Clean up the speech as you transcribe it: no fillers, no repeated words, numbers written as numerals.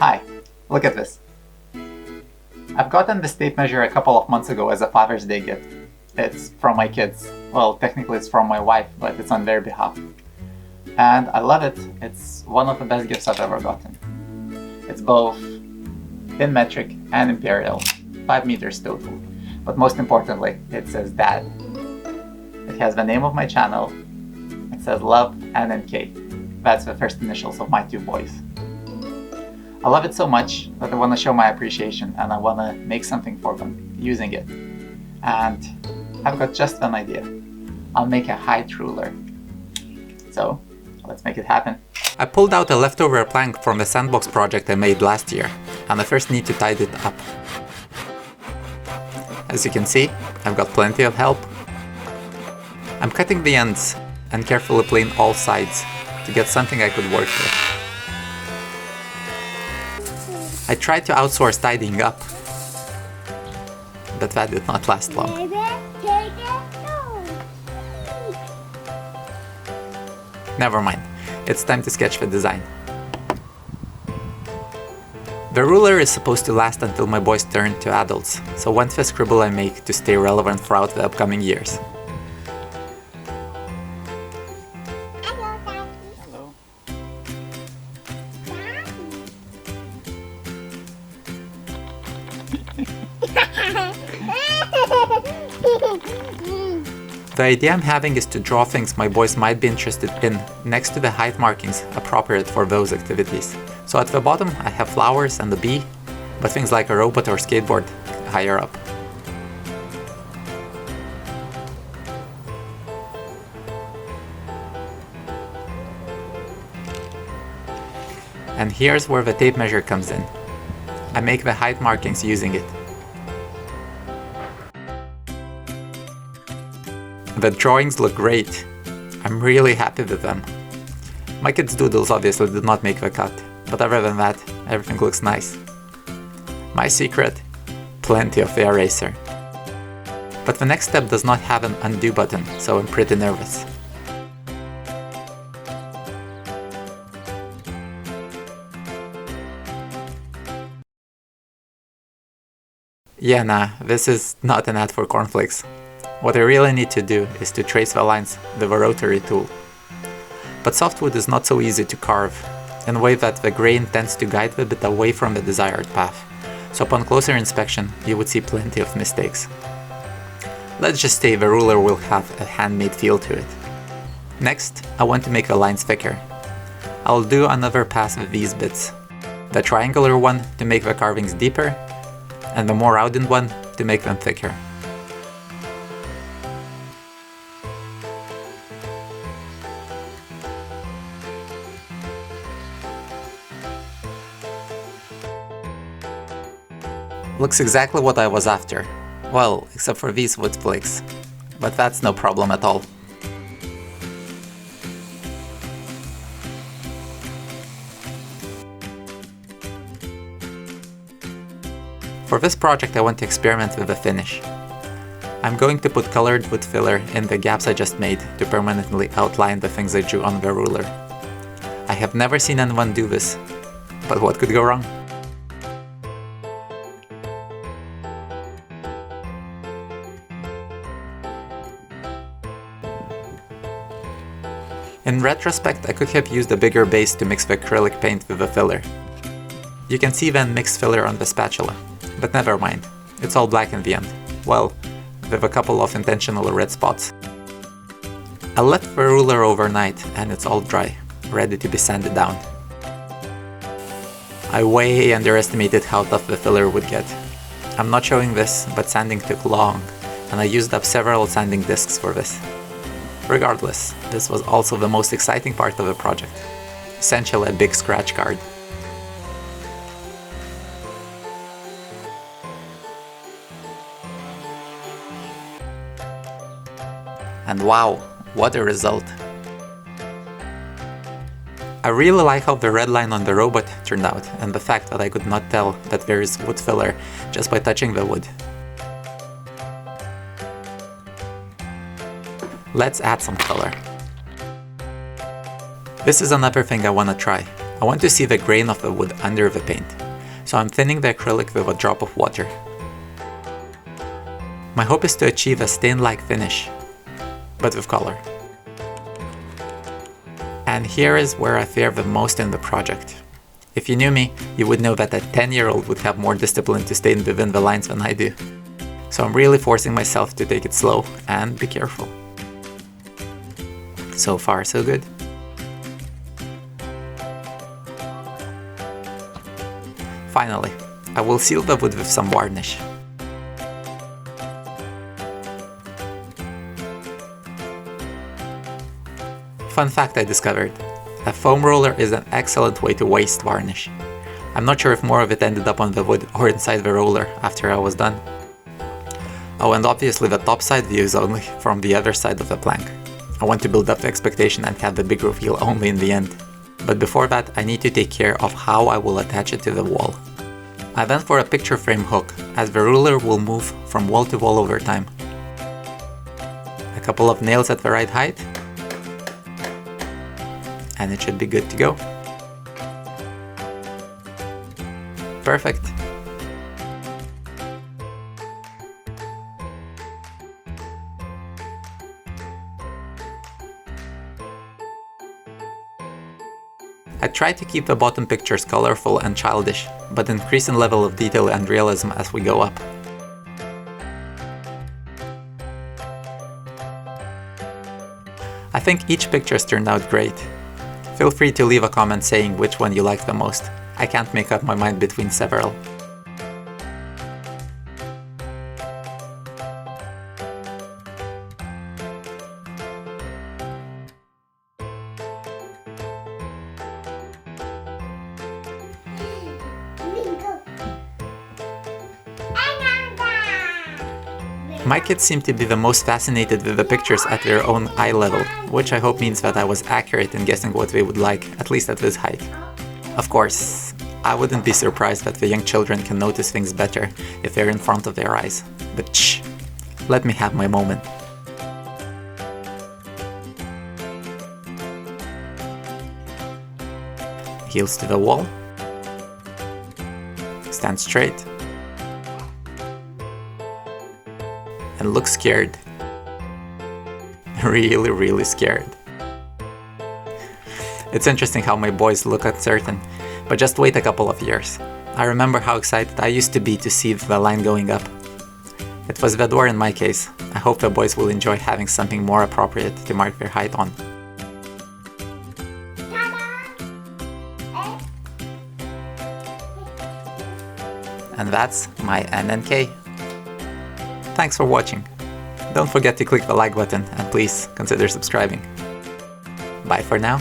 Hi, look at this. I've gotten this tape measure a couple of months ago as a Father's Day gift. It's from my kids. Well, technically it's from my wife, but it's on their behalf. And I love it. It's one of the best gifts I've ever gotten. It's both in metric and imperial, 5 meters total. But most importantly, it says Dad. It has the name of my channel. It says Love and NK. That's the first initials of my 2 boys. I love it so much that I want to show my appreciation and I want to make something for them using it. And I've got just an idea. I'll make a height ruler. So let's make it happen. I pulled out a leftover plank from the sandbox project I made last year, and I first need to tidy it up. As you can see, I've got plenty of help. I'm cutting the ends and carefully plane all sides to get something I could work with. I tried to outsource tidying up, but that did not last long. Never mind, it's time to sketch the design. The ruler is supposed to last until my boys turn to adults, so want the scribble I make to stay relevant throughout the upcoming years. Hello. The idea I'm having is to draw things my boys might be interested in next to the height markings appropriate for those activities. So at the bottom I have flowers and a bee, but things like a robot or skateboard higher up. And here's where the tape measure comes in. I make the height markings using it. The drawings look great. I'm really happy with them. My kids' doodles obviously did not make the cut, but other than that, everything looks nice. My secret? Plenty of the eraser. But the next step does not have an undo button, so I'm pretty nervous. Yeah, nah, this is not an ad for cornflakes. What I really need to do is to trace the lines with a rotary tool. But softwood is not so easy to carve, in a way that the grain tends to guide the bit away from the desired path, so upon closer inspection you would see plenty of mistakes. Let's just say the ruler will have a handmade feel to it. Next, I want to make the lines thicker. I'll do another pass with these bits. The triangular one to make the carvings deeper, and the more rounded one to make them thicker. Looks exactly what I was after. Well, except for these wood flakes. But that's no problem at all. For this project I want to experiment with the finish. I'm going to put colored wood filler in the gaps I just made to permanently outline the things I drew on the ruler. I have never seen anyone do this, but what could go wrong? In retrospect, I could have used a bigger base to mix the acrylic paint with the filler. You can see then mixed filler on the spatula, but never mind, it's all black in the end. Well, with a couple of intentional red spots. I left the ruler overnight and it's all dry, ready to be sanded down. I way underestimated how tough the filler would get. I'm not showing this, but sanding took long, and I used up several sanding discs for this. Regardless, this was also the most exciting part of the project. Essentially a big scratch card. And wow, what a result! I really like how the red line on the robot turned out, and the fact that I could not tell that there is wood filler just by touching the wood. Let's add some color. This is another thing I wanna try. I want to see the grain of the wood under the paint, so I'm thinning the acrylic with a drop of water. My hope is to achieve a stain-like finish, but with color. And here is where I fear the most in the project. If you knew me, you would know that a 10-year-old would have more discipline to stay within the lines than I do. So I'm really forcing myself to take it slow and be careful. So far, so good. Finally, I will seal the wood with some varnish. Fun fact I discovered: a foam roller is an excellent way to waste varnish. I'm not sure if more of it ended up on the wood or inside the roller after I was done. Oh, and obviously the top side view is only from the other side of the plank. I want to build up the expectation and have the big reveal only in the end. But before that, I need to take care of how I will attach it to the wall. I went for a picture frame hook, as the ruler will move from wall to wall over time. A couple of nails at the right height, and it should be good to go. Perfect. I tried to keep the bottom pictures colorful and childish, but increase in level of detail and realism as we go up. I think each picture's turned out great. Feel free to leave a comment saying which one you liked the most. I can't make up my mind between several. My kids seem to be the most fascinated with the pictures at their own eye level, which I hope means that I was accurate in guessing what they would like, at least at this height. Of course, I wouldn't be surprised that the young children can notice things better if they're in front of their eyes. But shh, let me have my moment. Heels to the wall. Stand straight. And look scared. Really scared. It's interesting how my boys look uncertain, but just wait a couple of years. I remember how excited I used to be to see the line going up. It was the door in my case. I hope the boys will enjoy having something more appropriate to mark their height on. And that's my NNK. Thanks for watching. Don't forget to click the like button and please consider subscribing. Bye for now.